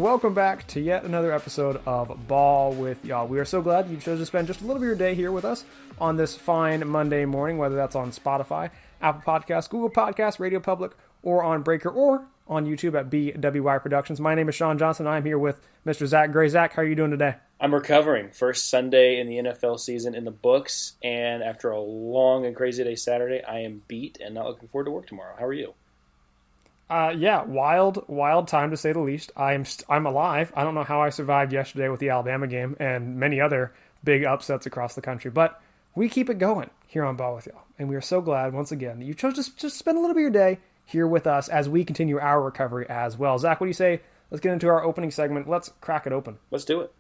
welcome back to yet another episode of Ball with Y'all. We are so glad you chose to spend just a little bit of your day here with us on this fine Monday morning, whether that's on Spotify, Apple Podcasts, Google Podcasts, Radio Public, or on Breaker, or on YouTube at BWI Productions. My name is Shawn Johnson. I'm here with Mr. Zach Gray. Zach, how are you doing today? I'm recovering. First Sunday in the NFL season in the books, and after a long and crazy day Saturday, I am beat and not looking forward to work tomorrow. How are you? Wild time to say the least. I'm alive. I don't know how I survived yesterday with the Alabama game and many other big upsets across the country, but we keep it going here on Ball with Y'all, and we are so glad once again that you chose to just spend a little bit of your day here with us as we continue our recovery as well. Zach, what do you say? Let's get into our opening segment. Let's crack it open. Let's do it.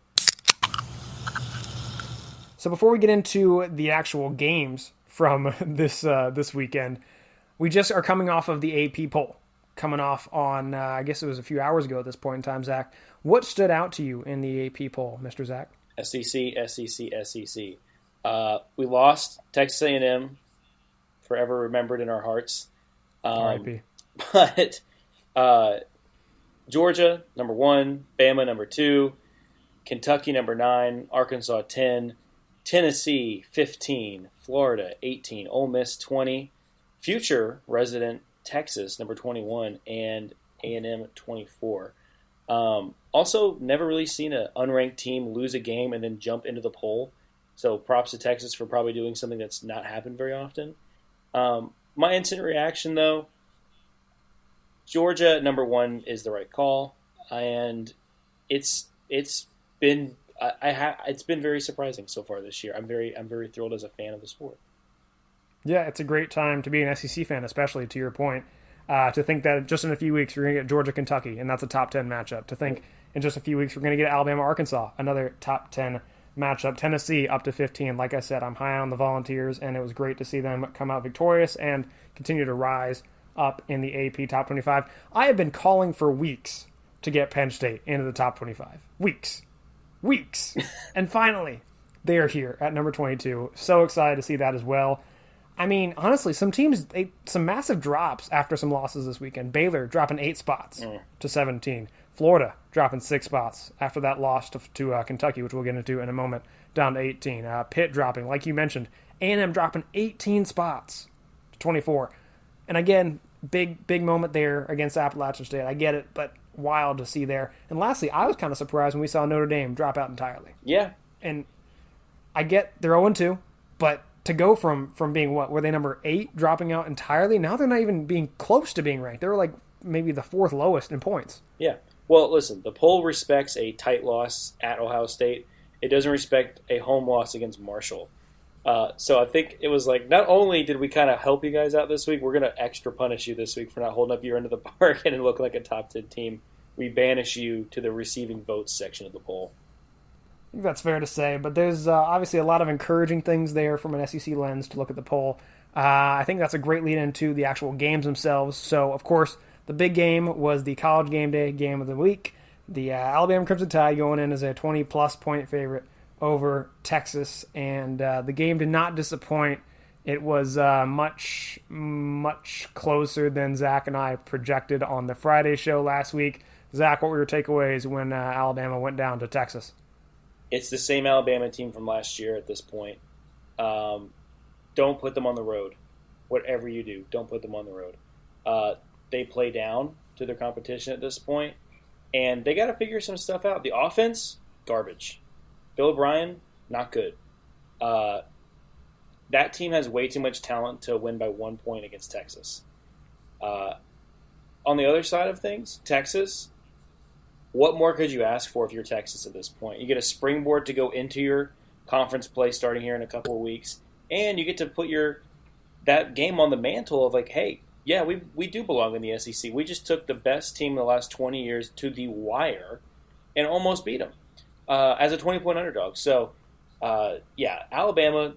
So before we get into the actual games from this weekend, we just are coming off of the AP poll. Coming off on, I guess it was a few hours ago at this point in time, Zach. What stood out to you in the AP poll, Mr. Zach? SEC. We lost Texas A&M, forever remembered in our hearts. R.I.P. But Georgia, number 1, Bama, number 2, Kentucky, number 9, Arkansas, 10, Tennessee, 15, Florida, 18, Ole Miss, 20, future resident Texas, number 21, and A&M, 24. Also, never really seen an unranked team lose a game and then jump into the poll. So props to Texas for probably doing something that's not happened very often. My instant reaction, though, Georgia, number 1, is the right call. And it's been very surprising so far this year. I'm very thrilled as a fan of the sport. Yeah, it's a great time to be an SEC fan, especially to your point. To think that just in a few weeks we're going to get Georgia-Kentucky, and that's a top 10 matchup. To think in just a few weeks we're going to get Alabama-Arkansas, another top 10 matchup. Tennessee up to 15. Like I said, I'm high on the Volunteers, and it was great to see them come out victorious and continue to rise up in the AP top 25. I have been calling for weeks to get Penn State into the top 25. Weeks. And finally, they are here at number 22. So excited to see that as well. I mean, honestly, some teams, some massive drops after some losses this weekend. Baylor dropping 8 spots to 17. Florida dropping 6 spots after that loss to Kentucky, which we'll get into in a moment, down to 18. Pitt dropping, like you mentioned. A&M dropping 18 spots to 24. And again, big moment there against Appalachian State. I get it, but wild to see there. And lastly, I was kind of surprised when we saw Notre Dame drop out entirely. Yeah. And I get they're 0-2, but to go from being were they number 8 dropping out entirely? Now they're not even being close to being ranked. They were like maybe the 4th lowest in points. Yeah. Well, listen, the poll respects a tight loss at Ohio State. It doesn't respect a home loss against Marshall. So I think it was like, not only did we kind of help you guys out this week, we're going to extra punish you this week for not holding up your end of the bargain and look like a top 10 team. We banish you to the receiving votes section of the poll. I think that's fair to say, but there's obviously a lot of encouraging things there from an SEC lens to look at the poll. I think that's a great lead into the actual games themselves. So, of course, the big game was the College Game Day game of the week. The Alabama Crimson Tide going in as a 20-plus point favorite over Texas, and the game did not disappoint. It was much closer than Zach and I projected on the Friday show last week. Zach, what were your takeaways when Alabama went down to Texas? It's the same Alabama team from last year at this point. Don't put them on the road. Whatever you do, don't put them on the road. They play down to their competition at this point, and they got to figure some stuff out. The offense, garbage. Bill O'Brien, not good. That team has way too much talent to win by 1 point against Texas. On the other side of things, Texas, what more could you ask for if you're Texas at this point? You get a springboard to go into your conference play starting here in a couple of weeks, and you get to put that game on the mantle of like, hey, yeah, we do belong in the SEC. We just took the best team in the last 20 years to the wire and almost beat them as a 20-point underdog. So, Alabama,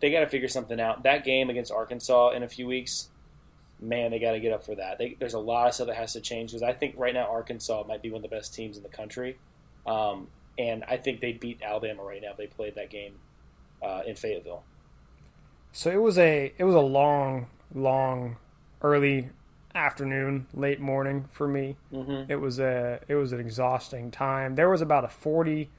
they got to figure something out. That game against Arkansas in a few weeks, man, they got to get up for that. There's a lot of stuff that has to change because I think right now Arkansas might be one of the best teams in the country. And I think they'd beat Alabama right now if they played that game in Fayetteville. So it was a long early afternoon, late morning for me. Mm-hmm. It was an exhausting time. There was about a 40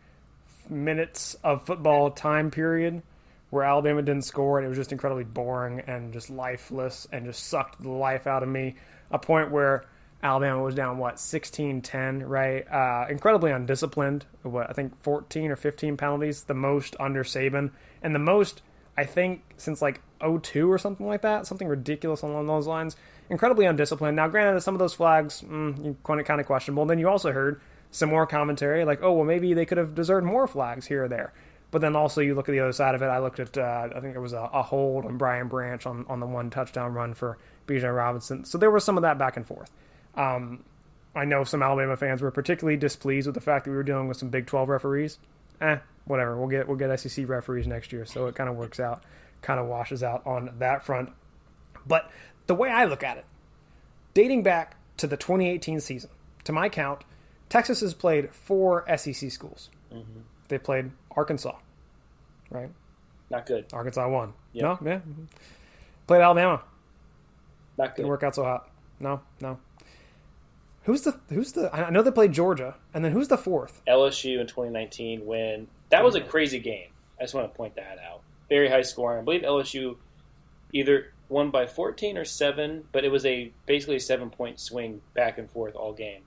minutes of football time period where Alabama didn't score, and it was just incredibly boring and just lifeless and just sucked the life out of me. A point where Alabama was down, 16-10, right? Incredibly undisciplined. I think 14 or 15 penalties, the most under Saban, and the most, I think, since like 02 or something like that, something ridiculous along those lines. Incredibly undisciplined. Now, granted, some of those flags, kind of questionable. Then you also heard some more commentary like, oh, well, maybe they could have deserved more flags here or there. But then also you look at the other side of it. I looked at, I think it was a hold on Brian Branch on the one touchdown run for Bijan Robinson. So there was some of that back and forth. I know some Alabama fans were particularly displeased with the fact that we were dealing with some Big 12 referees. Whatever. We'll get SEC referees next year, so it kind of works out, kind of washes out on that front. But the way I look at it, dating back to the 2018 season, to my count, Texas has played 4 SEC schools. Mm-hmm. They played Arkansas, right? Not good. Arkansas won. Yep. No, yeah. Played Alabama. Not good. Didn't work out so hot. No. Who's the? I know they played Georgia, and then who's the 4th? LSU in 2019 when that was a crazy game. I just want to point that out. Very high scoring. I believe LSU either won by 14 or 7, but it was basically a 7-point swing back and forth all game.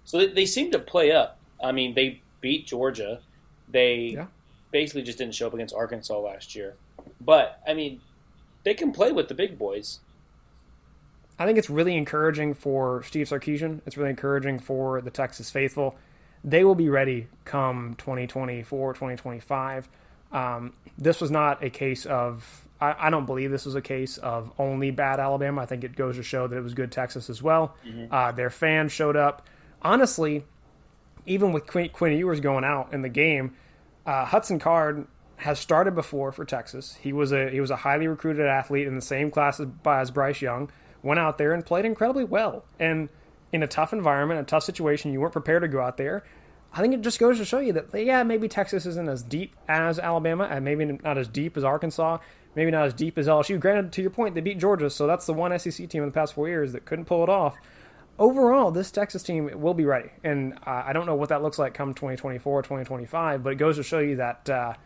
So they seemed to play up. I mean, they beat Georgia. They basically just didn't show up against Arkansas last year. But, I mean, they can play with the big boys. I think it's really encouraging for Steve Sarkisian. It's really encouraging for the Texas faithful. They will be ready come 2024, 2025. This was not a case of – I don't believe this was a case of only bad Alabama. I think it goes to show that it was good Texas as well. Mm-hmm. Their fans showed up. Honestly, even with Quinn Ewers going out in the game, Hudson Card has started before for Texas. He was a highly recruited athlete in the same class as Bryce Young. Went out there and played incredibly well. And in a tough environment, a tough situation, you weren't prepared to go out there. I think it just goes to show you that, maybe Texas isn't as deep as Alabama, and maybe not as deep as Arkansas, maybe not as deep as LSU. Granted, to your point, they beat Georgia, so that's the one SEC team in the past 4 years that couldn't pull it off. Overall, this Texas team will be ready. And I don't know what that looks like come 2024, 2025, but it goes to show you that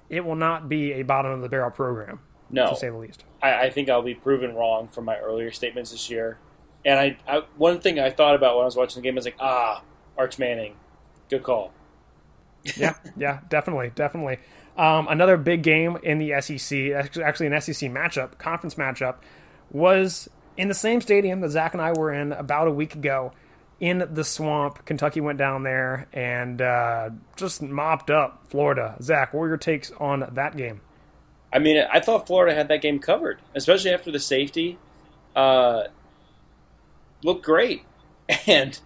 it will not be a bottom-of-the-barrel program, to say the least. I think I'll be proven wrong from my earlier statements this year. And I one thing I thought about when I was watching the game was like, Arch Manning, good call. yeah, definitely. Another big game in the SEC, actually an SEC matchup, conference matchup, was in the same stadium that Zach and I were in about a week ago in the Swamp. Kentucky went down there and just mopped up Florida. Zach, what were your takes on that game? I mean, I thought Florida had that game covered, especially after the safety. Looked great. And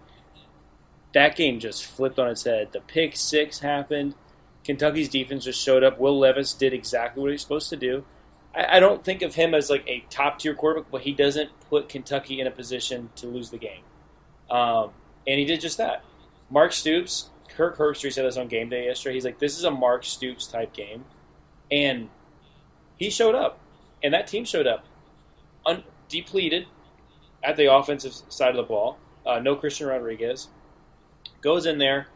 that game just flipped on its head. The pick 6 happened. Kentucky's defense just showed up. Will Levis did exactly what he was supposed to do. I don't think of him as like a top-tier quarterback, but he doesn't put Kentucky in a position to lose the game. And he did just that. Mark Stoops, Kirk Herbstreit said this on game day yesterday. He's like, this is a Mark Stoops type game. And he showed up. And that team showed up. Depleted at the offensive side of the ball. No Christian Rodriguez. Goes in there,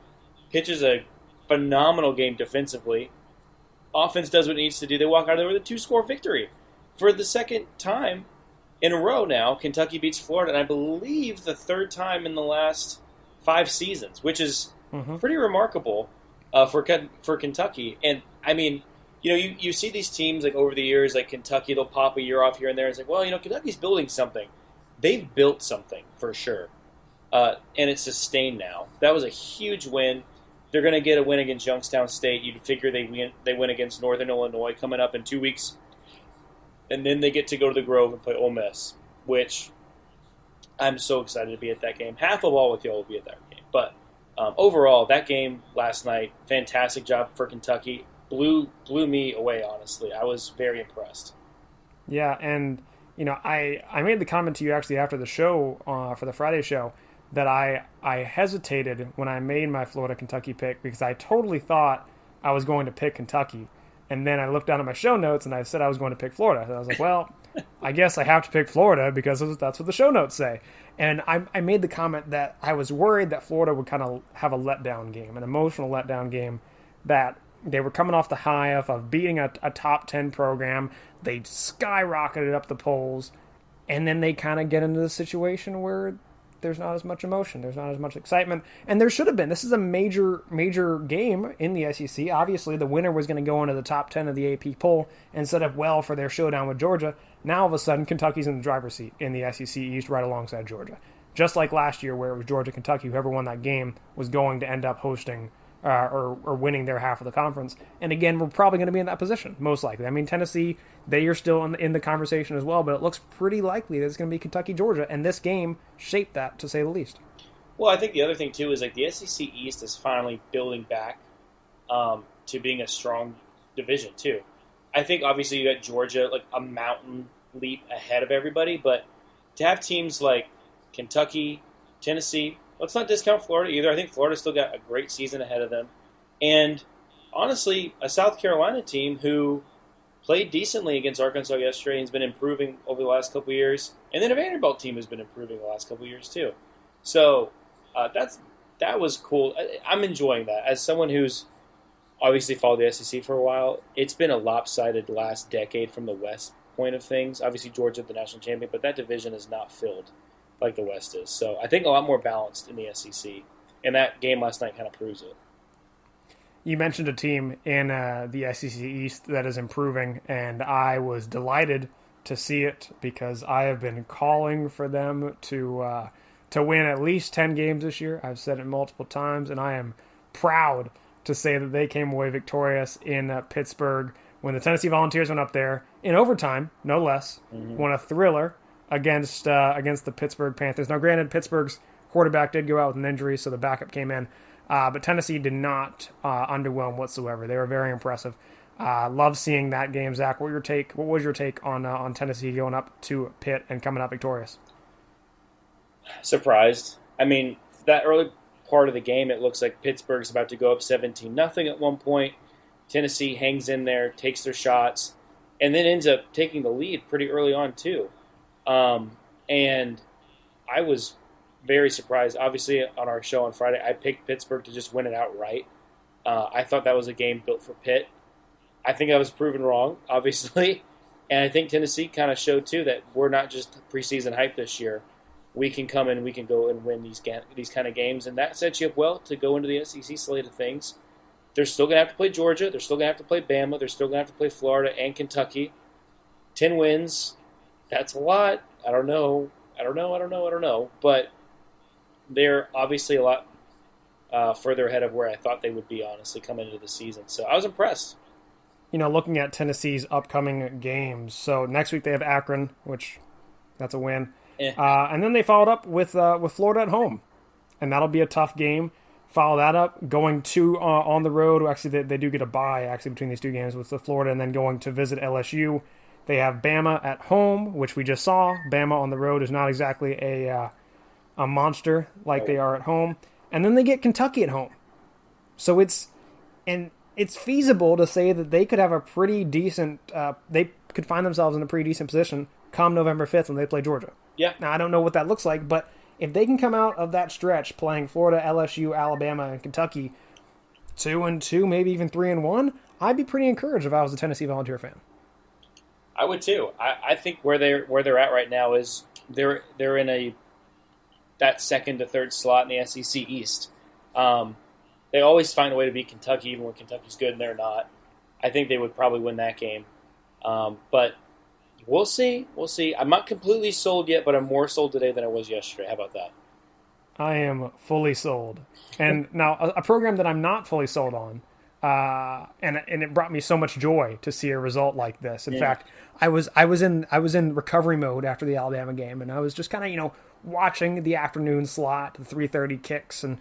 pitches a phenomenal game defensively. Offense does what it needs to do. They walk out of there with a 2-score victory. For the second time in a row now, Kentucky beats Florida, and I believe the 3rd time in the last 5 seasons, which is pretty remarkable for Kentucky. And, I mean, you see these teams like over the years, like Kentucky, they'll pop a year off here and there. It's like, well, Kentucky's building something. They've built something for sure. And it's sustained now. That was a huge win. They're going to get a win against Youngstown State. You'd figure they win against Northern Illinois coming up in 2 weeks. And then they get to go to the Grove and play Ole Miss, which I'm so excited to be at that game. Half of all with y'all will be at that game. But overall, that game last night, fantastic job for Kentucky. Blew me away, honestly. I was very impressed. Yeah, and I made the comment to you actually after the show, for the Friday show, that I hesitated when I made my Florida-Kentucky pick because I totally thought I was going to pick Kentucky. And then I looked down at my show notes and I said I was going to pick Florida. And I was like, well, I guess I have to pick Florida because that's what the show notes say. And I made the comment that I was worried that Florida would kind of have a letdown game, an emotional letdown game, that they were coming off the high of beating a top 10 program. They skyrocketed up the polls, and then they kind of get into the situation where there's not as much emotion, there's not as much excitement, and there should have been. This is a major game in the SEC. Obviously, the winner was going to go into the top 10 of the AP poll and set up well for their showdown with Georgia. Now, all of a sudden, Kentucky's in the driver's seat in the SEC East right alongside Georgia. Just like last year where it was Georgia-Kentucky, whoever won that game was going to end up hosting or winning their half of the conference. And again, we're probably going to be in that position, most likely. I mean, Tennessee, they are still in the conversation as well, but it looks pretty likely that it's going to be Kentucky-Georgia, and this game shaped that, to say the least. Well, I think the other thing, too, is like the SEC East is finally building back to being a strong division, too. I think, obviously, you got Georgia, like a mountain leap ahead of everybody, but to have teams like Kentucky, Tennessee, let's not discount Florida either. I think Florida's still got a great season ahead of them. And honestly, a South Carolina team who played decently against Arkansas yesterday and has been improving over the last couple of years. And then a Vanderbilt team has been improving the last couple of years too. So that was cool. I'm enjoying that. As someone who's obviously followed the SEC for a while, it's been a lopsided last decade from the West point of things. Obviously, Georgia, the national champion, but that division is not filled like the West is. So I think a lot more balanced in the SEC. And that game last night kind of proves it. You mentioned a team in the SEC East that is improving, and I was delighted to see it because I have been calling for them to win at least 10 games this year. I've said it multiple times, and I am proud to say that they came away victorious in Pittsburgh when the Tennessee Volunteers went up there in overtime, no less, won a thriller against the Pittsburgh Panthers. Now, granted, Pittsburgh's quarterback did go out with an injury, so the backup came in. But Tennessee did not underwhelm whatsoever. They were very impressive. Love seeing that game. Zach, what was your take on Tennessee going up to Pitt and coming out victorious? Surprised. I mean, that early part of the game, it looks like Pittsburgh's about to go up 17-0 at one point. Tennessee hangs in there, takes their shots, and then ends up taking the lead pretty early on too. And I was very surprised. Obviously, on our show on Friday, I picked Pittsburgh to just win it outright. I thought that was a game built for Pitt. I think I was proven wrong, obviously. And I think Tennessee kind of showed, too, that we're not just preseason hype this year. We can come in, we can go and win these kind of games. And that sets you up well to go into the SEC slate of things. They're still going to have to play Georgia. They're still going to have to play Bama. They're still going to have to play Florida and Kentucky. 10 wins. That's a lot. I don't know. But they're obviously a lot further ahead of where I thought they would be, honestly, coming into the season. So I was impressed. You know, looking at Tennessee's upcoming games. So next week they have Akron, which that's a win. And then they followed up with Florida at home. And that'll be a tough game. Follow that up, going to on the road. Actually, they do get a bye, actually, between these two games with the Florida, and then going to visit LSU. They have Bama at home, which we just saw. Bama on the road is not exactly a monster like they are at home. And then they get Kentucky at home. So it's feasible to say that they could have a pretty decent they could find themselves in a pretty decent position come November 5th when they play Georgia. Yeah. Now, I don't know what that looks like, but if they can come out of that stretch playing Florida, LSU, Alabama, and Kentucky 2-2, maybe even 3-1, I'd be pretty encouraged if I was a Tennessee Volunteer fan. I would too. I think where they're at right now is they're in that second to third slot in the SEC East. They always find a way to beat Kentucky, even when Kentucky's good and they're not. I think they would probably win that game. But we'll see. We'll see. I'm not completely sold yet, but I'm more sold today than I was yesterday. How about that? I am fully sold. And now a program that I'm not fully sold on, and it brought me so much joy to see a result like this. In fact, I was in recovery mode after the Alabama game, and I was just kind of watching the afternoon slot, the 3:30 kicks, and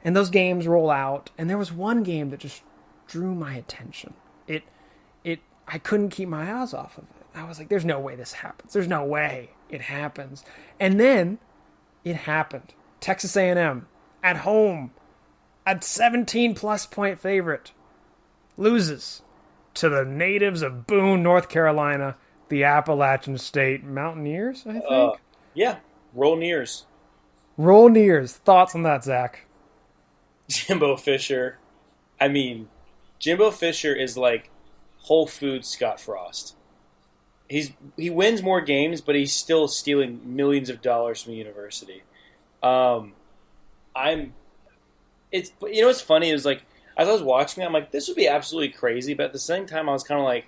those games roll out. And there was one game that just drew my attention. I couldn't keep my eyes off of it. I was like, "There's no way this happens. There's no way it happens." And then it happened. Texas A&M at home, a 17+ point favorite, loses to the natives of Boone, North Carolina, the Appalachian State Mountaineers, I think. Yeah, Roll Nears. Roll Nears. Thoughts on that, Zach? Jimbo Fisher. I mean, Jimbo Fisher is like Whole Foods Scott Frost. He wins more games, but he's still stealing millions of dollars from the university. It's what's funny is like as I was watching it, I'm like, this would be absolutely crazy, but at the same time, I was kind of like,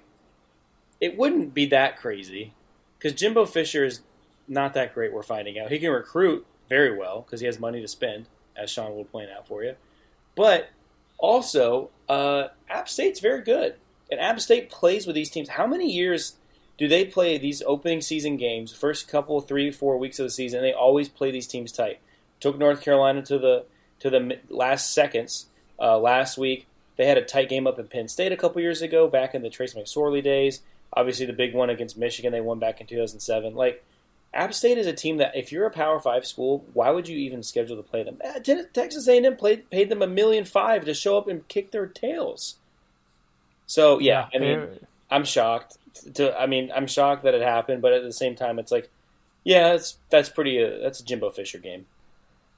it wouldn't be that crazy because Jimbo Fisher is not that great. We're finding out he can recruit very well because he has money to spend, as Shawn will point out for you. But also, App State's very good, and App State plays with these teams. How many years do they play these opening season games? First couple, 3-4 weeks of the season, and they always play these teams tight. Took North Carolina to the last seconds last week. They had a tight game up in Penn State a couple years ago, back in the Trace McSorley days. Obviously, the big one against Michigan, they won back in 2007. Like, App State is a team that, if you're a Power 5 school, why would you even schedule to play them? Texas A&M paid them $1.5 million to show up and kick their tails. So, yeah, I mean, I'm shocked. I'm shocked that it happened, but at the same time, it's like, yeah, that's a Jimbo Fisher game.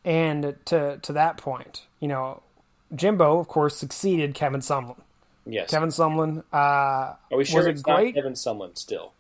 And to that point, Jimbo, of course, succeeded Kevin Sumlin. Yes. Kevin Sumlin Are we sure it's not Kevin Sumlin still?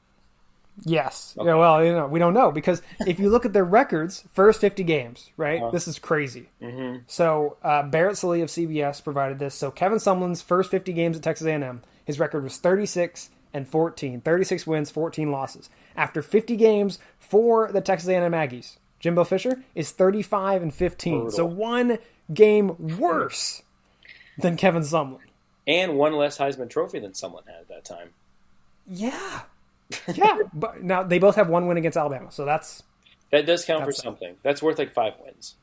Yes. Okay. Yeah, well, we don't know because if you look at their records, first 50 games, right? This is crazy. Mm-hmm. So Barrett Sallee of CBS provided this. So Kevin Sumlin's first 50 games at Texas A&M, his record was 36-14, 36 wins, 14 losses. After 50 games for the Texas A&M Aggies, Jimbo Fisher is 35-15. Brutal. So one game worse than Kevin Sumlin. And one less Heisman Trophy than Sumlin had at that time. Yeah. Yeah. But now they both have one win against Alabama. So that does count for something. That's worth like 5 wins.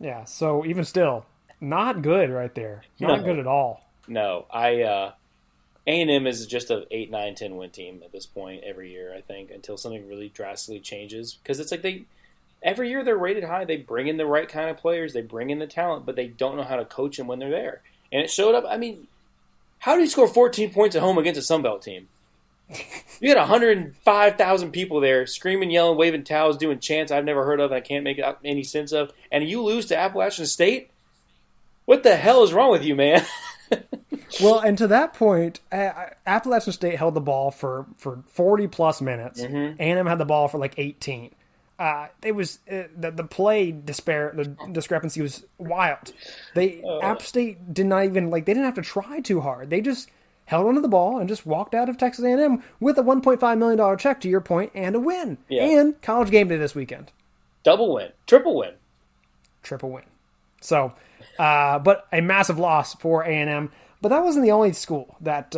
Yeah. So even still, not good right there. Not good at all. No. A&M is just an 8, 9, 10 win team at this point every year, I think, until something really drastically changes. Because it's like every year they're rated high. They bring in the right kind of players. They bring in the talent, but they don't know how to coach them when they're there. And it showed up. I mean, how did he score 14 points at home against a Sunbelt team? You had 105,000 people there screaming, yelling, waving towels, doing chants I've never heard of and I can't make any sense of. And you lose to Appalachian State? What the hell is wrong with you, man? Well, and to that point, Appalachian State held the ball for 40-plus minutes. Mm-hmm. A&M had the ball for like 18. It was the play the discrepancy was wild. App State did not even they didn't have to try too hard. They just held onto the ball and just walked out of Texas A&M with a $1.5 million check, to your point, and a win. Yeah. And College Game Day this weekend. Double win, triple win. So, but a massive loss for A&M. But that wasn't the only school that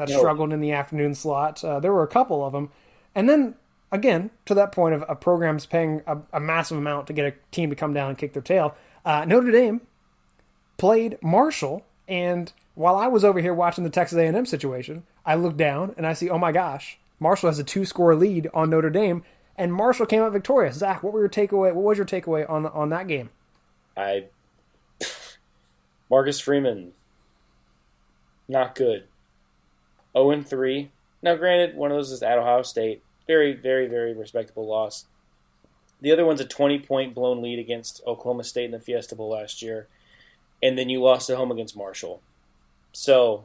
struggled in the afternoon slot. There were a couple of them, and then. Again, to that point of programs paying a massive amount to get a team to come down and kick their tail, Notre Dame played Marshall, and while I was over here watching the Texas A&M situation, I looked down and I see, oh my gosh, Marshall has a 2-score lead on Notre Dame, and Marshall came out victorious. Zach, what was your takeaway on that game? Marcus Freeman, not good. 0-3. Now, granted, one of those is at Ohio State. Very, very, very respectable loss. The other one's a 20-point blown lead against Oklahoma State in the Fiesta Bowl last year. And then you lost at home against Marshall. So,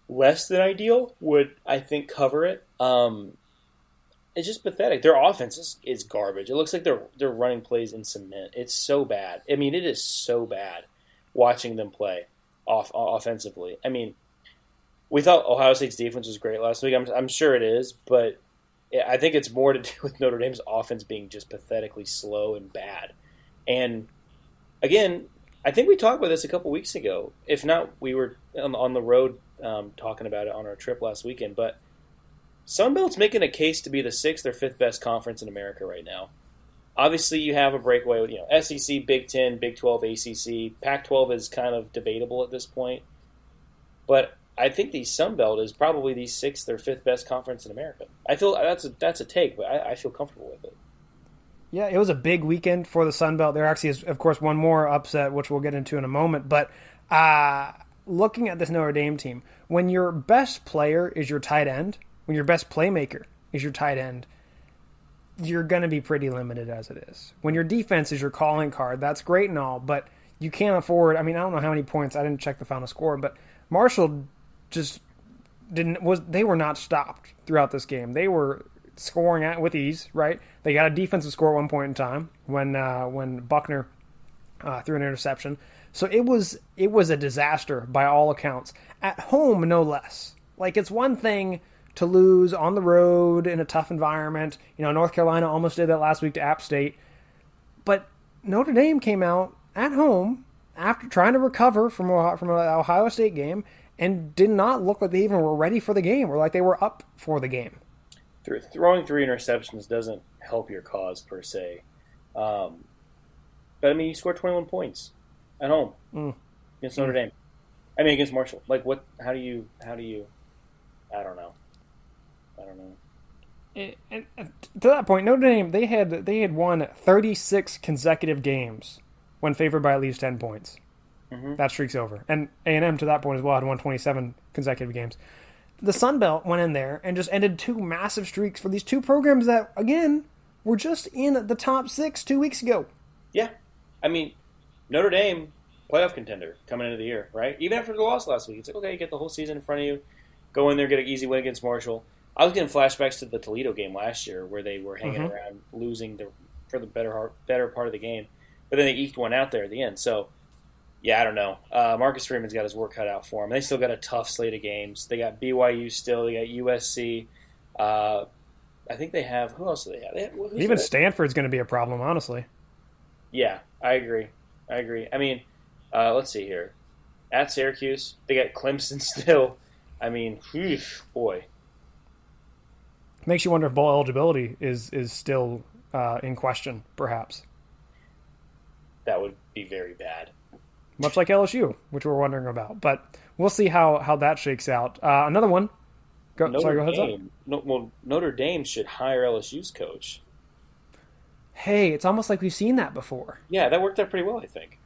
less than ideal would, I think, cover it. It's just pathetic. Their offense is garbage. It looks like they're running plays in cement. It's so bad. I mean, it is so bad watching them play offensively. I mean, we thought Ohio State's defense was great last week. I'm sure it is, but I think it's more to do with Notre Dame's offense being just pathetically slow and bad. And again, I think we talked about this a couple weeks ago. If not, we were on the road talking about it on our trip last weekend. But Sunbelt's making a case to be the 6th or 5th best conference in America right now. Obviously, you have a breakaway with SEC, Big 10, Big 12, ACC. Pac-12 is kind of debatable at this point. But I think the Sun Belt is probably the 6th or 5th best conference in America. I feel that's a take, but I feel comfortable with it. Yeah, it was a big weekend for the Sun Belt. There actually is, of course, one more upset, which we'll get into in a moment. But looking at this Notre Dame team, when your best player is your tight end, when your best playmaker is your tight end, you're going to be pretty limited as it is. When your defense is your calling card, that's great and all, but you can't afford, I don't know how many points, I didn't check the final score, but Marshall just they were not stopped throughout this game. They were scoring with ease, right? They got a defensive score at one point in time when Buckner threw an interception. So it was a disaster by all accounts. At home, no less. Like, it's one thing to lose on the road in a tough environment. North Carolina almost did that last week to App State. But Notre Dame came out at home after trying to recover from an Ohio State game and did not look like they even were ready for the game or like they were up for the game. Throwing 3 interceptions doesn't help your cause per se. But, you scored 21 points at home against Notre Dame. Against Marshall. Like, what? How do you? I don't know. And to that point, Notre Dame, they had won 36 consecutive games when favored by at least 10 points. Mm-hmm. That streak's over. And A&M, to that point as well, had won 27 consecutive games. The Sun Belt went in there and just ended 2 massive streaks for these 2 programs that, again, were just in the top 6 2 weeks ago. Yeah. Notre Dame, playoff contender coming into the year, right? Even after the loss last week, it's like, okay, you get the whole season in front of you, go in there, get an easy win against Marshall. I was getting flashbacks to the Toledo game last year where they were hanging around, losing for the better part of the game. But then they eked one out there at the end. So, yeah, I don't know. Marcus Freeman's got his work cut out for him. They still got a tough slate of games. They got BYU still. They got USC. I think they have – who else do they have? Even Stanford's going to be a problem, honestly. Yeah, I agree. Let's see here. At Syracuse, they got Clemson still. Boy. Makes you wonder if bowl eligibility is still in question, perhaps. That would be very bad. Much like LSU, which we're wondering about. But we'll see how that shakes out. Another one. Go ahead. Notre Dame should hire LSU's coach. Hey, it's almost like we've seen that before. Yeah, that worked out pretty well, I think.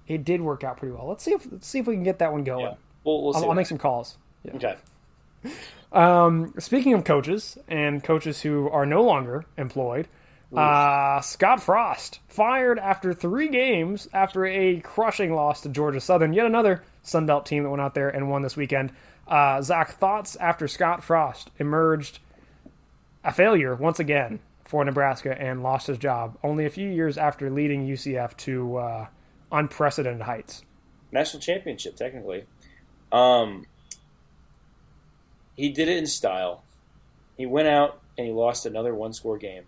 It did work out pretty well. Let's see if we can get that one going. Yeah. We'll see. I'll make some calls. Yeah. Okay. Speaking of coaches and coaches who are no longer employed, Scott Frost fired after 3 games after a crushing loss to Georgia Southern, yet another Sun Belt team that went out there and won this weekend. Zach, thoughts after Scott Frost emerged a failure once again for Nebraska and lost his job only a few years after leading UCF to unprecedented heights? National championship, technically. He did it in style. He went out and he lost another 1-score game.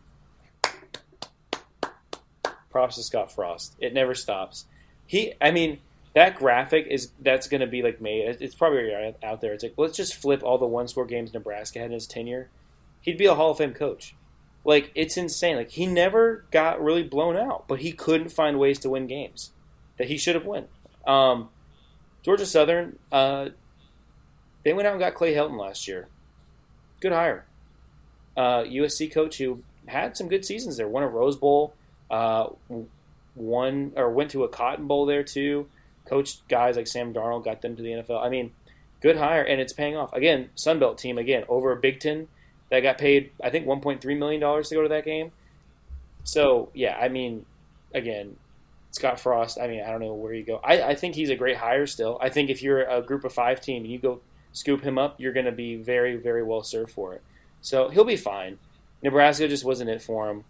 Props to Scott Frost. It never stops. That graphic that's going to be made. It's probably out there. It's like, let's just flip all the 1-score games Nebraska had in his tenure. He'd be a Hall of Fame coach. It's insane. He never got really blown out, but he couldn't find ways to win games that he should have won. Georgia Southern, they went out and got Clay Helton last year. Good hire. USC coach who had some good seasons there. Won a Rose Bowl. Went to a Cotton Bowl there too. Coached guys like Sam Darnold, got them to the NFL. Good hire, and it's paying off. Again, Sun Belt team over a Big Ten that got paid, I think, $1.3 million to go to that game. So yeah, again, Scott Frost. I don't know where you go. I think he's a great hire still. I think if you're a Group of 5 team and you go scoop him up, you're going to be very, very well served for it. So he'll be fine. Nebraska just wasn't it for him.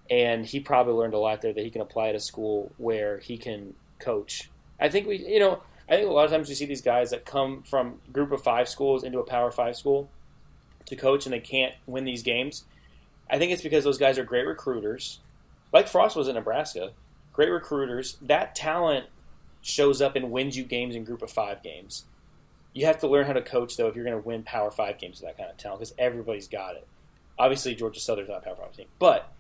And he probably learned a lot there that he can apply at a school where he can coach. I think I think a lot of times you see these guys that come from Group of 5 schools into a Power 5 school to coach and they can't win these games. I think it's because those guys are great recruiters. Like Frost was in Nebraska. Great recruiters. That talent shows up and wins you games in Group of 5 games. You have to learn how to coach, though, if you're going to win Power 5 games with that kind of talent, because everybody's got it. Obviously, Georgia Southern's not a Power 5 team. But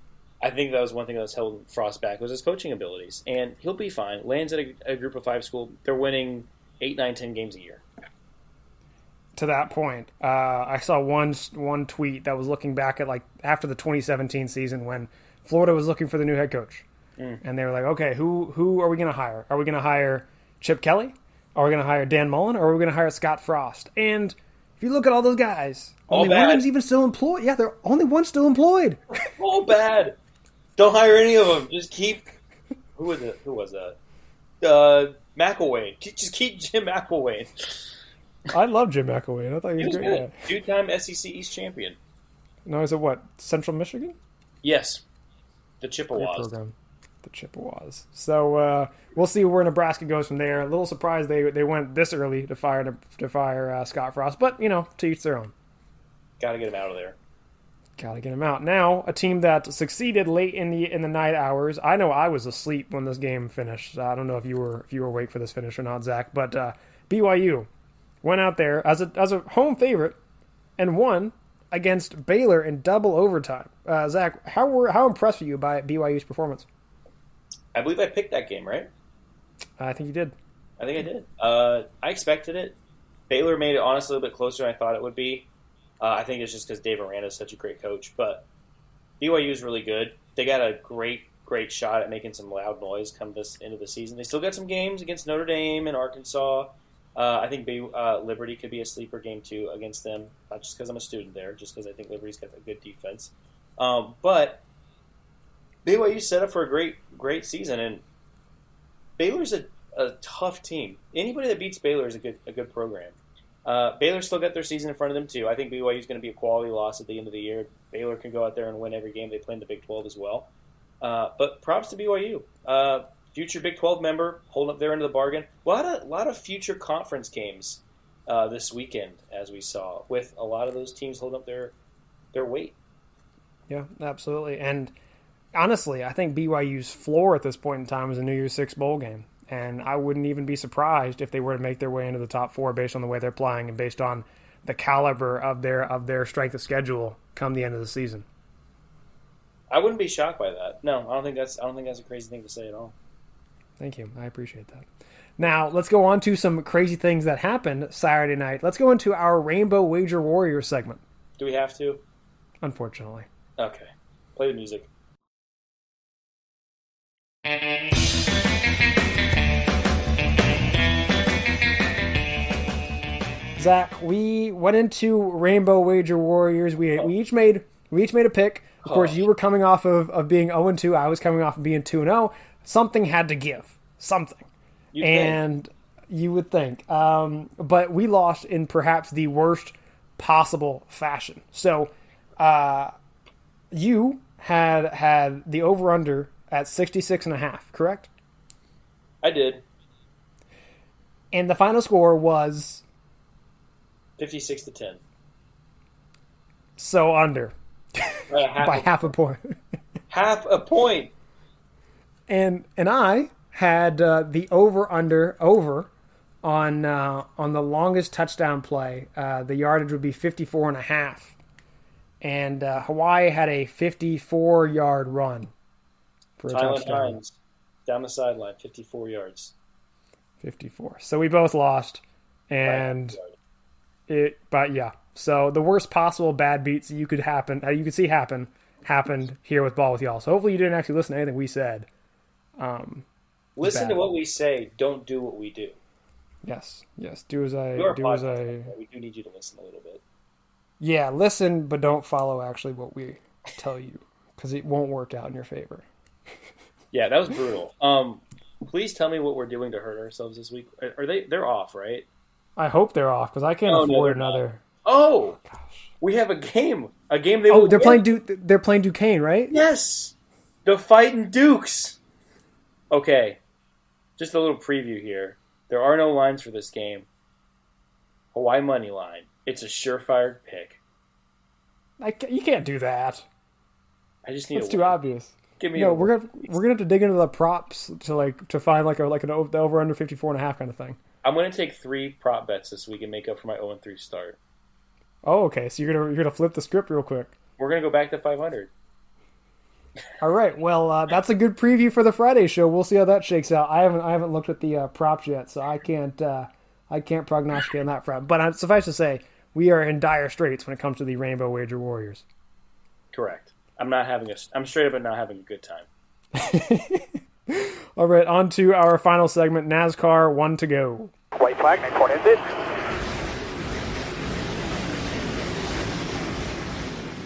I think that was one thing that was holding Frost back was his coaching abilities. And he'll be fine. Lands at a Group of 5 school. They're winning 8, 9, 10 games a year. To that point, I saw one tweet that was looking back at after the 2017 season when Florida was looking for the new head coach. And they were like, okay, who are we going to hire? Are we going to hire Chip Kelly? Are we going to hire Dan Mullen? Or are we going to hire Scott Frost? And If you look at all those guys, All only one of bad. them's even still employed. Yeah, they're only one still employed. All bad. Don't hire any of them. Just keep. Who was it? Who was that? McElwain. Just keep Jim McElwain. I love Jim McElwain. I thought he was great. Good. Two-time SEC East champion. No, is it what? Central Michigan? Yes. The Great Chippewas. program. The Chippewas. So we'll see where Nebraska goes from there. A little surprised they went this early to fire Scott Frost, but to each their own. Got to get him out of there. Got to get him out. Now, a team that succeeded late in the night hours. I know I was asleep when this game finished. I don't know if you were awake for this finish or not, Zach. But BYU went out there as a home favorite and won against Baylor in double overtime. Zach, how impressed were you by BYU's performance? I believe I picked that game, right? I think you did. I think I did. I expected it. Baylor made it honestly a little bit closer than I thought it would be. I think it's just because Dave Aranda is such a great coach. But BYU is really good. They got a great shot at making some loud noise come this end of the season. They still got some games against Notre Dame and Arkansas. I think Liberty could be a sleeper game too against them. Not just because I'm a student there, just because I think Liberty's got a good defense. But BYU set up for a great season, and Baylor's a tough team. Anybody that beats Baylor is a good program. Baylor still got their season in front of them too. I think BYU is going to be a quality loss at the end of the year. Baylor can go out there and win every game they play in the Big 12 as well. But props to BYU. Future Big 12 member, holding up their end of the bargain. A lot of future conference games this weekend, as we saw, with a lot of those teams holding up their weight. Yeah, absolutely. And honestly, I think BYU's floor at this point in time is a New Year's Six bowl game. And I wouldn't even be surprised if they were to make their way into the top four based on the way they're playing and based on the caliber of their strength of schedule come the end of the season. I wouldn't be shocked by that. No, I don't think that's a crazy thing to say at all. Thank you. I appreciate that. Now, let's go on to some crazy things that happened Saturday night. Let's go into our Rainbow Wager Warriors segment. Do we have to? Unfortunately. Okay. Play the music. Zach, we went into Rainbow Wager Warriors. We each made a pick. Of course, you were coming off of being 0-2. I was coming off of being 2-0. Something had to give. Something. You would think. But we lost in perhaps the worst possible fashion. So you had the over-under at 66.5, correct? I did. And the final score was 56-10. So under. By half a point. Half a point. And I had the over on the longest touchdown play. The yardage would be 54.5. And Hawaii had a 54-yard run for a touchdown. Hines, down the sideline, 54 yards. 54. So we both lost. And but yeah. So the worst possible bad beats you could see happen happened here with Ball with Y'all. So hopefully you didn't actually listen to anything we said. Listen to what we say. Don't do what we do. Yes. Do as I. We do need you to listen a little bit. Yeah, listen, but don't follow actually what we tell you, because it won't work out in your favor. Yeah, that was brutal. Please tell me what we're doing to hurt ourselves this week. They're off, right? I hope they're off, because I can't afford another. Not. Oh, gosh, we have a game. They're playing Duquesne, right? Yes, the Fighting Dukes. Okay, just a little preview here. There are no lines for this game. Hawaii money line. It's a surefire pick. You can't do that. I just need. That's too obvious. Give me. We're gonna have to dig into the props to find the over under 54.5 kind of thing. I'm gonna take 3 prop bets this week and make up for my 0-3 start. Oh, okay. So you're gonna flip the script real quick. We're gonna go back to 500. All right. Well, that's a good preview for the Friday show. We'll see how that shakes out. I haven't looked at the props yet, so I can't prognosticate on that front. But suffice to say, we are in dire straits when it comes to the Rainbow Wager Warriors. Correct. I'm straight up and not having a good time. All right, on to our final segment, NASCAR 1 to go. White flag, next one is it.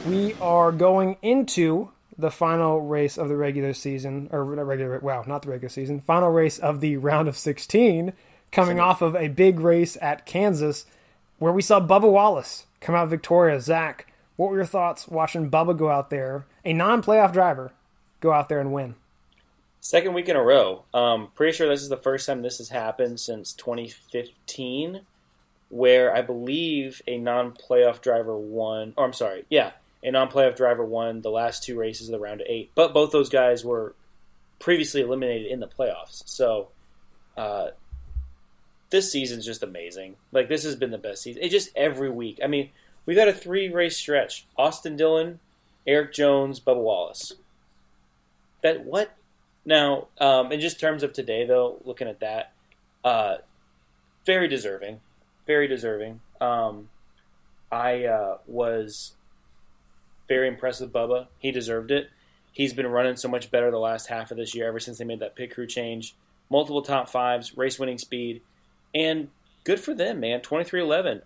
We are going into the final race of the regular season, or not the regular season, final race of the round of 16, coming off of a big race at Kansas where we saw Bubba Wallace come out victorious. Zach, what were your thoughts watching Bubba go out there, a non-playoff driver, go out there and win? Second week in a row. Pretty sure this is the first time this has happened since 2015, where I believe a non-playoff driver won. Oh, I'm sorry. Yeah, a non-playoff driver won the last two races of the round of 8. But both those guys were previously eliminated in the playoffs. So this season's just amazing. Like, this has been the best season. It just every week. I mean, we've had a 3-race stretch. Austin Dillon, Eric Jones, Bubba Wallace. That what? Now, in just terms of today, though, looking at that, very deserving. Very deserving. I was very impressed with Bubba. He deserved it. He's been running so much better the last half of this year, ever since they made that pit crew change. Multiple top 5s, race-winning speed, and good for them, man. 23-11.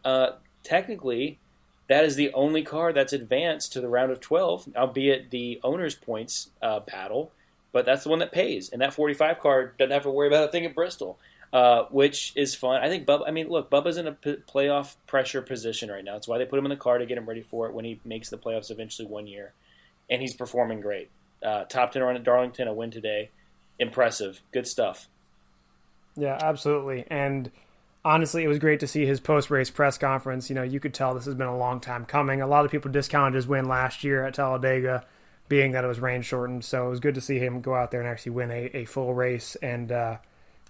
Technically, that is the only car that's advanced to the round of 12, albeit the owner's points battle, but that's the one that pays. And that 45 car doesn't have to worry about a thing at Bristol, which is fun. I think Bubba's in a playoff pressure position right now. That's why they put him in the car to get him ready for it when he makes the playoffs eventually one year. And he's performing great. Top 10 run at Darlington, a win today. Impressive. Good stuff. Yeah, absolutely. And honestly, it was great to see his post-race press conference. You know, you could tell this has been a long time coming. A lot of people discounted his win last year at Talladega, being that it was rain-shortened. So it was good to see him go out there and actually win a full race and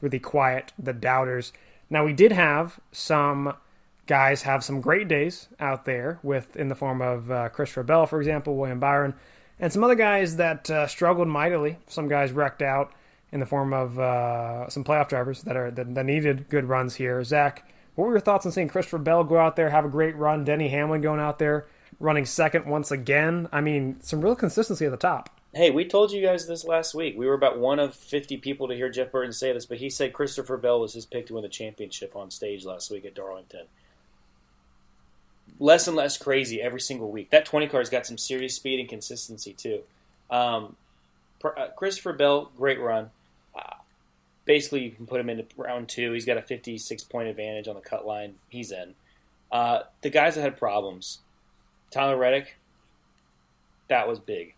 really quiet the doubters. Now, we did have some guys have some great days out there in the form of Christopher Bell, for example, William Byron, and some other guys that struggled mightily. Some guys wrecked out in the form of some playoff drivers that needed good runs here. Zach, what were your thoughts on seeing Christopher Bell go out there, have a great run, Denny Hamlin going out there, running second once again? I mean, some real consistency at the top. Hey, we told you guys this last week. We were about one of 50 people to hear Jeff Burton say this, but he said Christopher Bell was his pick to win the championship on stage last week at Darlington. Less and less crazy every single week. That 20 car's got some serious speed and consistency, too. Christopher Bell, great run. Basically, you can put him into round 2. He's got a 56-point advantage on the cut line. He's in. The guys that had problems, Tyler Reddick, that was big.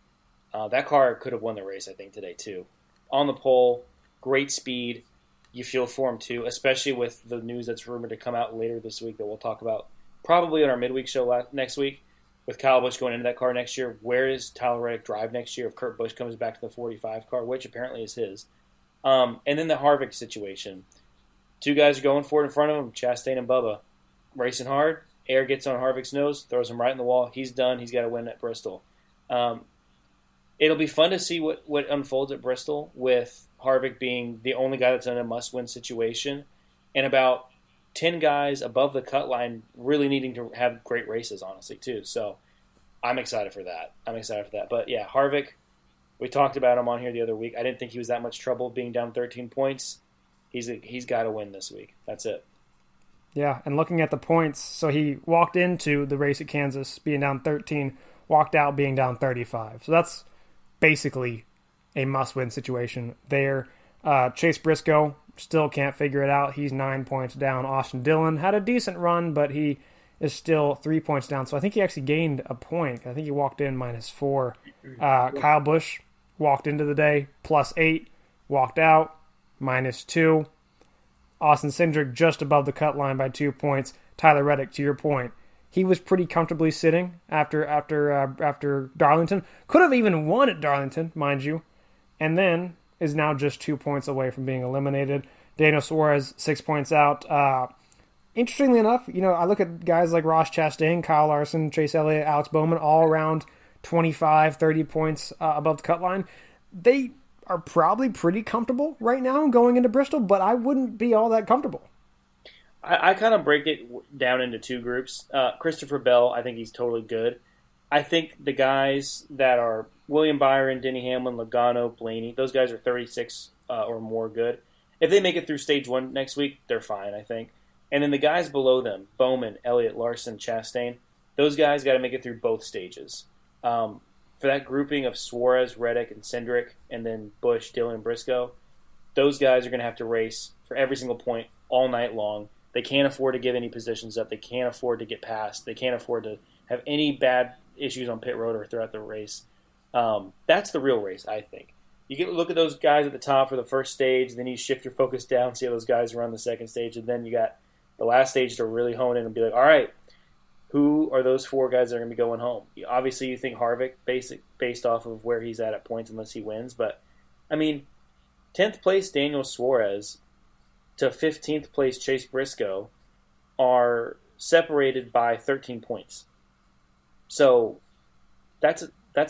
That car could have won the race, I think, today, too. On the pole, great speed. You feel for him, too, especially with the news that's rumored to come out later this week that we'll talk about probably on our midweek show next week with Kyle Busch going into that car next year. Where does Tyler Reddick drive next year if Kurt Busch comes back to the 45 car, which apparently is his? And then the Harvick situation. 2 guys are going for it in front of him, Chastain and Bubba. Racing hard. Air gets on Harvick's nose, throws him right in the wall. He's done. He's got to win at Bristol. It'll be fun to see what unfolds at Bristol with Harvick being the only guy that's in a must-win situation and about 10 guys above the cut line really needing to have great races, honestly, too. So I'm excited for that. But, yeah, Harvick, we talked about him on here the other week. I didn't think he was that much trouble being down 13 points. He's got to win this week. That's it. Yeah, and looking at the points, so he walked into the race at Kansas being down 13, walked out being down 35. So that's basically a must-win situation there. Chase Briscoe still can't figure it out. He's 9 points down. Austin Dillon had a decent run, but he is still 3 points down. So I think he actually gained a point. I think he walked in -4. Kyle Busch walked into the day +8, walked out -2. Austin Cindric just above the cut line by 2 points. Tyler Reddick, to your point, he was pretty comfortably sitting after Darlington. Could have even won at Darlington, mind you, and then is now just 2 points away from being eliminated. Daniel Suarez, 6 points out. Interestingly enough, I look at guys like Ross Chastain, Kyle Larson, Chase Elliott, Alex Bowman, all around 25, 30 points above the cut line. They are probably pretty comfortable right now going into Bristol, but I wouldn't be all that comfortable. I kind of break it down into 2 groups. Christopher Bell, I think he's totally good. I think the guys that are William Byron, Denny Hamlin, Logano, Blaney, those guys are 36 or more good. If they make it through stage 1 next week, they're fine, I think. And then the guys below them, Bowman, Elliott, Larson, Chastain, those guys got to make it through both stages. For that grouping of Suarez, Reddick, and Cindric, and then Bush, Dillon, and Briscoe, those guys are going to have to race for every single point all night long. They can't afford to give any positions up. They can't afford to get past. They can't afford to have any bad issues on pit road or throughout the race. That's the real race, I think. You get look at those guys at the top for the first stage, then you shift your focus down, see how those guys run the second stage, and then you got the last stage to really hone in and be like, all right, who are those 4 guys that are going to be going home? Obviously, you think Harvick based off of where he's at points unless he wins. But, I mean, 10th place Daniel Suarez to 15th place Chase Briscoe are separated by 13 points. So that's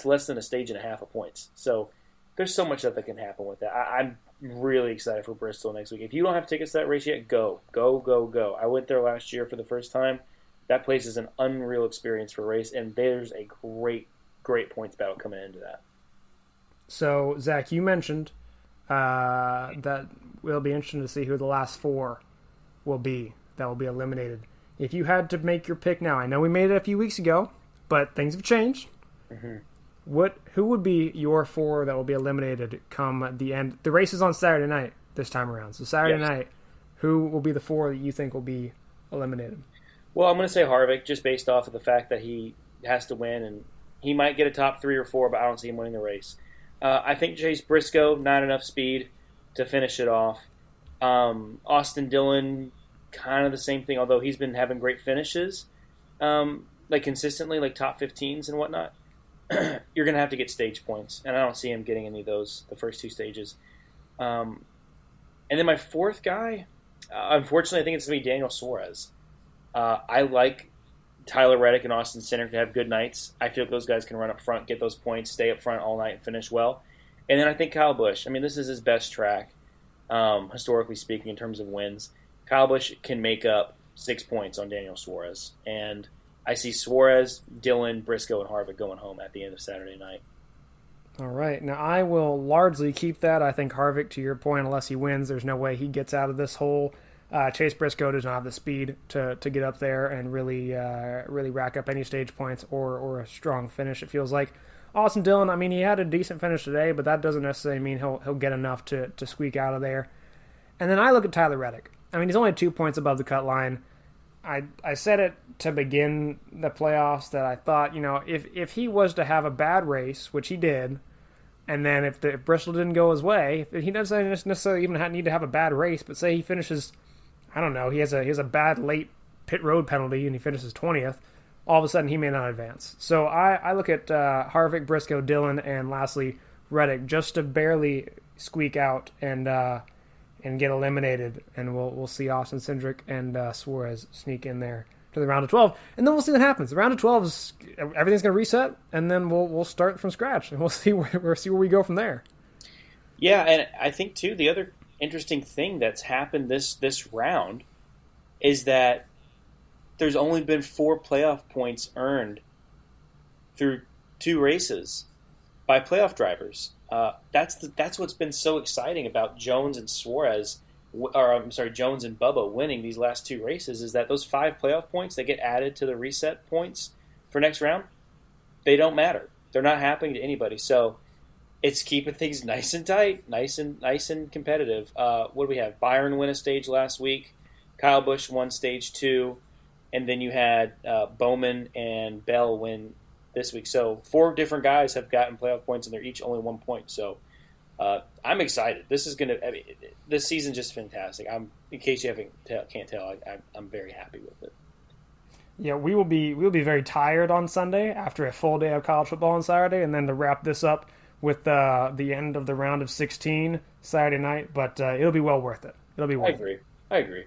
less than a stage and a half of points. So there's so much that can happen with that. I'm really excited for Bristol next week. If you don't have tickets to that race yet, go. I went there last year for the first time. That place is an unreal experience for a race, and there's a great points battle coming into that. So, Zach, you mentioned that we'll be interested to see who the last 4 will be that will be eliminated. If you had to make your pick now, I know we made it a few weeks ago, but things have changed. Mm-hmm. Who would be your 4 that will be eliminated come the end? The race is on Saturday night this time around. So Saturday night, who will be the 4 that you think will be eliminated? Well, I'm going to say Harvick, just based off of the fact that he has to win, and he might get a top 3 or 4, but I don't see him winning the race. I think Chase Briscoe, not enough speed to finish it off. Austin Dillon, kind of the same thing, although he's been having great finishes, like consistently, like top 15s and whatnot. You're going to have to get stage points, and I don't see him getting any of those the first 2 stages. And then my 4th guy, unfortunately, I think it's going to be Daniel Suarez. I like Tyler Reddick and Austin Cindric to have good nights. I feel like those guys can run up front, get those points, stay up front all night, and finish well. And then I think Kyle Busch. I mean, this is his best track, historically speaking, in terms of wins. Kyle Busch can make up 6 points on Daniel Suarez. And I see Suarez, Dillon, Briscoe, and Harvick going home at the end of Saturday night. All right. Now, I will largely keep that. I think Harvick, to your point, unless he wins, there's no way he gets out of this hole. Chase Briscoe does not have the speed to get up there and really rack up any stage points or a strong finish, it feels like. Austin Dillon, I mean, he had a decent finish today, but that doesn't necessarily mean he'll get enough to squeak out of there. And then I look at Tyler Reddick. I mean, he's only 2 points above the cut line. I said it to begin the playoffs that I thought, if he was to have a bad race, which he did, and then if Bristol didn't go his way, he doesn't necessarily even need to have a bad race, but say he finishes, I don't know, he has a bad late pit road penalty and he finishes 20th, all of a sudden he may not advance. So I look at Harvick, Briscoe, Dillon, and lastly Reddick just to barely squeak out and get eliminated, and we'll see Austin Cindric and Suarez sneak in there to the round of 12, and then we'll see what happens. The round of 12 is everything's going to reset, and then we'll start from scratch, and we'll see where we go from there. Yeah, and I think too the other interesting thing that's happened this round is that there's only been 4 playoff points earned through 2 races by playoff drivers. That's what's been so exciting about Jones and Suarez, Jones and Bubba winning these last 2 races, is that those 5 playoff points that get added to the reset points for next round, they don't matter. They're not happening to anybody. So it's keeping things nice and tight, nice and competitive. What do we have? Byron win a stage last week. Kyle Busch won stage 2, and then you had Bowman and Bell win this week. So 4 different guys have gotten playoff points, and they're each only 1 point. So I'm excited. This season's just fantastic. In case you can't tell, I'm very happy with it. Yeah, we'll be very tired on Sunday after a full day of college football on Saturday, and then to wrap this up with the end of the round of 16 Saturday night. But it'll be well worth it. I agree.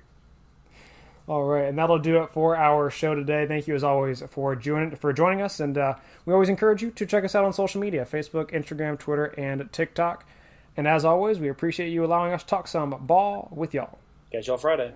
All right, and that'll do it for our show today. Thank you, as always, for joining us. And we always encourage you to check us out on social media, Facebook, Instagram, Twitter, and TikTok. And as always, we appreciate you allowing us to talk some ball with y'all. Catch y'all Friday.